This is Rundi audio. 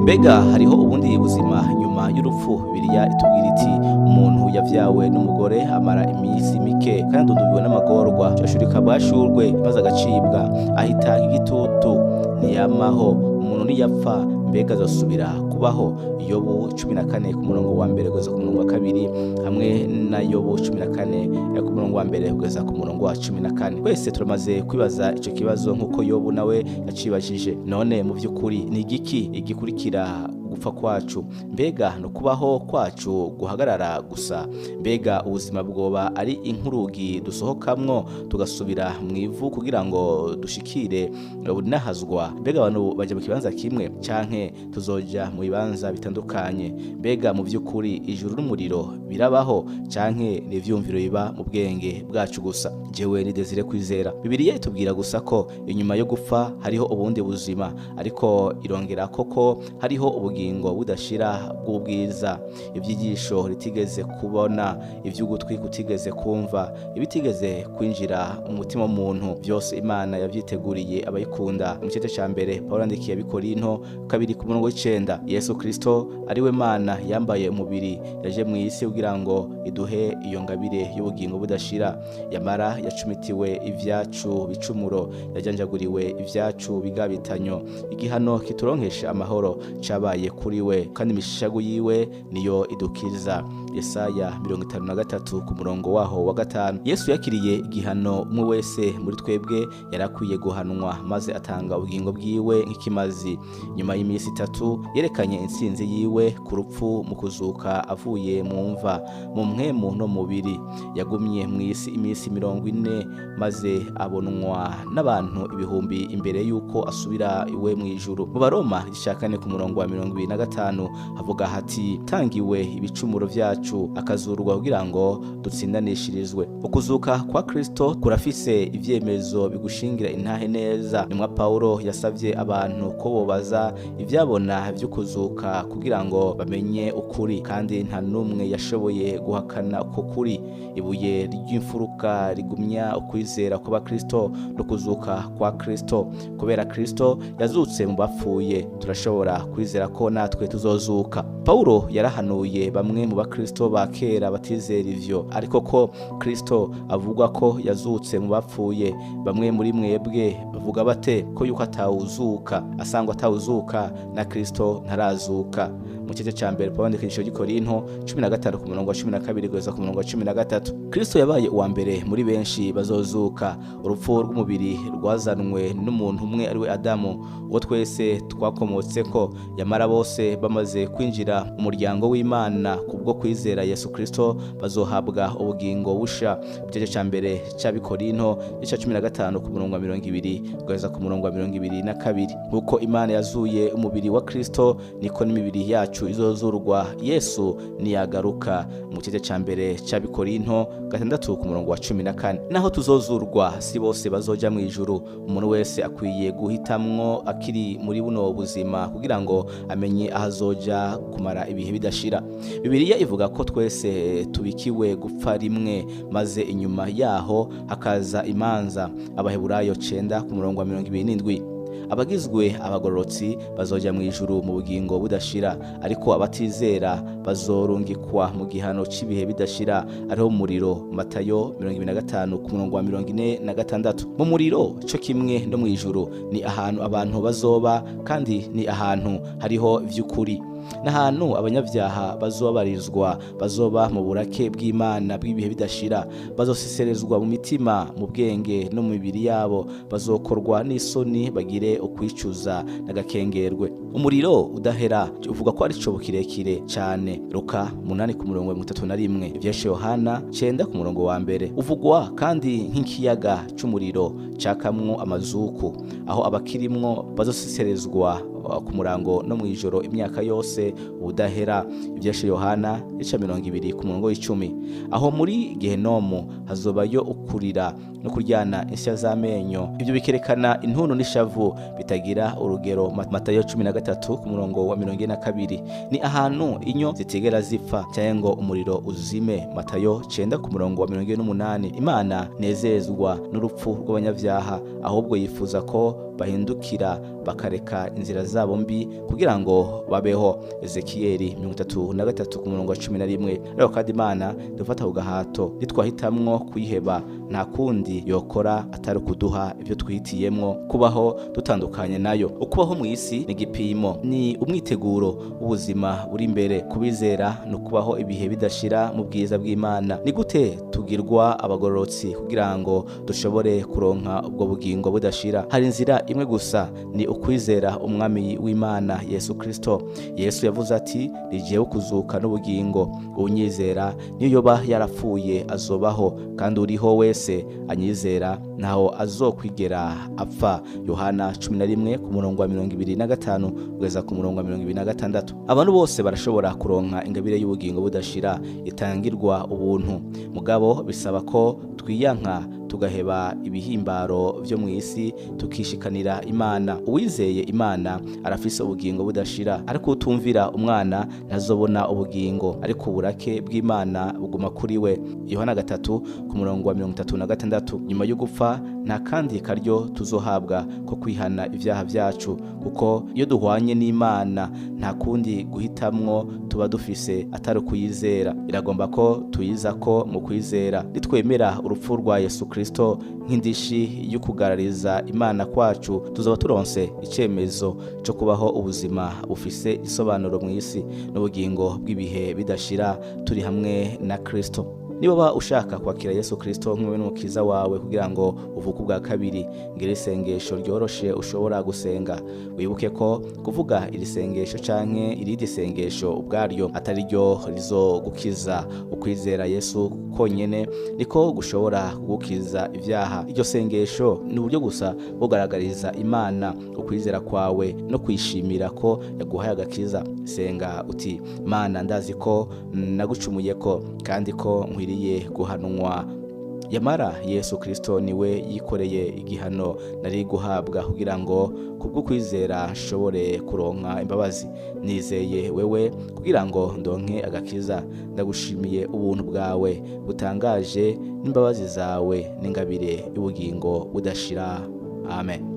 Mbega hariho ubundi buzima nyuma y'urupfu? Bibiliya itubwira iti umuntu yavyawe n'umugore amara imisi mike kandi adudubiwe n'amagorwa, ashurika bwashurwe maze agacibwa, ahita nk'igitutu ntiyamaho, umuntu niyapfa mbega azosubira kubaho? Yobu 14 ku murongo wa mbere kugeza ku murongo wa kabiri, hamwe na Yobu 14 ku murongo wa mbere kugeza ku murongo wa 14. Twese turamaze kwibaza ico kibazo nk'uko Yobu nawe yacibajije. None mu vy'ukuri ni igiki igikurikira gupfa kwacu? Mbega no kubaho kwacu guhagarara gusa? Mbega ubuzima bwoba ari inkurugi dusohokamwo tugasubira mu ivu kugira ngo dushikire bunahazwa? Mbega abantu baje mu kibanza kimwe canke tuzoja mu bibanza bitandukanye? Mbega mu vy'ukuri ijuru n'umuriro birabaho canke ni ivyumviro biba mu bwenge bwacu gusa? Jewe ni Desire Kwizera. Bibiliya itubwira gusa ko inyuma yo gupfa hariho ubundi buzima, ariko irongera koko hariho ubugingo budashira bw'ubwiza, ivyigisho ritigeze kubona, ivy'ugutwi kutigeze kumva, ibitigeze kwinjira mu mutima w'umuntu, vyose Imana yavyiteguriye abayikunda. Mu gice ca mbere Pawulo yandikiye Abikorinto 2 ku murongo w'9, Yesu Kristo ari we Mana yambaye umubiri, yaje mu isi kugira ngo iduhe iyo ngabire y'ubugingo budashira. Yamara yacumitiwe ivyacu bicumuro, yajanjaguriwe ivyacu bigabitanyo, igihano kituronkesha amahoro cabaye kuri we, kandi imishago yiwe niyo idukiza. Yesaya 53 ku murongo waho wa 5. Yesu yakiriye igihano umwe wese muri twebwe yarakwiye guhanwa, maze atanga ubugingo bwiwe nk'ikimazi. Nyuma y'imisi 3 yerekanye intsinzi yiwe ku rupfu mu kuzuka avuye mu mva, mu mpwemu no mubiri. Yagumye mu isi imisi 40, maze abonwa n'abantu ibihumbi imbere yuko asubira iwe mu ijuru. Mu Baroma 4 ku murongo wa 25 havuga hati, tangiwe ibicumuro vyacu akazurwa kugira ngo dutsindanishirizwe. Ukuzuka kwa Kristo kurafise ivyemezo bigushingira intahe neza. Nimwa Paulo yasavye abantu ko bobaza ivyabona vy'ukuzuka kugira ngo bamenye ukuri, kandi nta numwe yashoboye guhakana uko kuri. Ibuye ry'imfuruka rigumya ukwizera kwa Kristo no kuzuka kwa Kristo. Kubera Kristo yazutse mu bapfuye, turashobora kwizera ko natwe tuzozuka. Paulo yarahanuye bamwe mu bakristo ba kera batizera ivyo, ariko ko Kristo avugwa ko yazutse mu bapfuye, bamwe muri mwebwe bavuga bate ko yuko atawuzuka? Asangwa atawuzuka na Kristo ntarazuka. Mu gice ca mbere Pawulo yandikishije Abikorinto 15 ku murongo wa 12 kugeza ku murongo wa 13. Kristo yabaye uwa mbere muri benshi bazozuka. Urupfu rw'umubiri rwazanwe n'umuntu umwe ari we Adamu, uwo twese twakomotseko. Yamara bose bamaze kwinjira umuryango w'Imana kubwo kwizera Yesu Kristo bazohabwa ubugingo busha. Mu gice ca mbere c'Abikorinto 15 ku murongo wa 20 kugeza ku murongo wa 22. Uko Imana yazuye umubiri wa Kristo, niko n'imibiri yacu izozurwa Yesu niyagaruka. Mu gice ca mbere c'Abikorinto 6 ku murongo wa 14. Naho tuzozurwa si bose bazoja mu ijuru. Umuntu wese akwiye guhitamwo akiri muri buno buzima kugira ngo amenye ahazoja kumara ibihe bidashira. Bibiliya ivuga ko twese tubikiwe gupfa rimwe, maze inyuma yaho hakaza imanza. Abaheburayo 9 ku murongo wa 27. Abagizwe abagororotsi bazoja mu ijuru mu bugingo budashira, ariko abatizera bazorungikwa mu gihano c'ibihe bidashira, ariho umuriro. Matayo 25 ku murongo wa 46. Mu muriro cyo kimwe no mu ijuru ni ahantu abantu bazoba, kandi ni ahantu hariho vy'ukuri. N'ahantu abanyavyaha bazobarizwa, bazoba mu burake bw'Imana bw'ibihe bidashira, bazoseserezwa mu mitima, mu bwenge no mu mibiri yabo, bazokorwa n'isoni, bagire ukwicuza n'agakengerwe. Umuriro udahera uvuga ko ari cyo kirekire cyane. Luka 8 ku murongo wa 31. Ivyeshe Yohana 9 ku murongo wa mbere. Uvugwa kandi nk'ikiyaga c'umuriro cakamwo amazuku, aho abakirimwo bazoseserezwa ku murango no mu ijoro imyaka yose udahera. Ivyeshe Yohana 20 ku murongo w'10. Aho muri Gehenomu hazobayo ukurira no kuryana insya z'amenyo. Ibyo bikerekana intuntu n'ishavu bitagira urugero. Matayo 13 ku murongo wa 42. Ni ahantu inyo zitigera zipfa cyangwa ngo umuriro uzime. Matayo 9 ku murongo wa 48. Imana nezezwa n'urupfu rw'abanyavyaha, ahubwo yifuza ko bahindukira bakareka inzira zabo mbi kugira ngo babeho. Ezekiyeli 33:11. Rero kandi Imana dufata ku gahato nitwahitamwo kuyiheba nta kundi yokora atari kuduha ibyo twihitiyemwo kubaho dutandukanye nayo. Ukubaho mu isi ni igipimo, ni umwiteguro w'ubuzima buri imbere. Kubizera ni ukubaho ibihe bidashira mu bwiza bw'Imana. Ni gute tugirwa abagororotsi kugira ngo dushobore kuronka ubwo bugingo budashira? Hari inzira imwe gusa, ni ukwizera umwami w'Imana Yesu Kristo. Yesu yavuze ati, ni jewe kuzuka n'ubugingo, unyizera niyo yoba yarapfuye azobaho, kandi uriho wese anyizera ntaho azokwigera apfa. Yohana 11:25 kugeza ku 26. Abantu bose barashobora kuronka ingabire y'ubugingo budashira itangirwa ubuntu, mugabo bisaba ko twiyanka tugaheba ibihimbaro vyo mu isi tukishikanira Imana. Uwizeye Imana arafise ubugingo budashira, ariko utumvira umwana ntazobona ubugingo, ariko uburake bw'Imana buguma kuri we. Yohana 3:36. Nyuma yo gupfa nta kandi karyo tuzohabwa ko kwihana ivyaha vyacu, kuko iyo duhwanye n'Imana nta kundi guhitamwo tuba dufise atari kuyizera. Iragomba ko tuyizako mu kwizera. Nitwemera urupfu rwa Yesu Kristo nk'indishi y'ukugarariza Imana kwacu, tuzoba turonse icemezo cyo kubaho ubuzima bufise isobanuro mu isi n'ubugingo bw'ibihe bidashira turi hamwe na Kristo. Niba ushaka kwakira Yesu Kristo nk'umwe n'umukiza wawe kugira ngo uvuke ubwa kabiri, ngira isengesho ryoroshe ushobora gusenga. Wibuke ko kuvuga iri sengesho canke irindi sengesho ubwaryo atari ryo rizogukiza. Ukwizera Yesu konyene niko gushobora kugukiza ivyaha. Iryo sengesho ni uburyo gusa bugaragariza Imana ukwizera kwawe no kwishimira ko yaguhaye agakiza. Senga uti, Mana, ndazi ko nagucumuyeko kandi ko nkwiriye guhanwa, yamara Yesu Kristo niwe yikoreye igihano nari guhabwa kugira ngo kubw'ukwizera nshobore kuronka imbabazi. Nizeye wewe kugira ngo ndonke agakiza. Ndagushimiye ubuntu bwawe butangaje n'imbabazi zawe n'ingabire y'ubugingo budashira. Amen.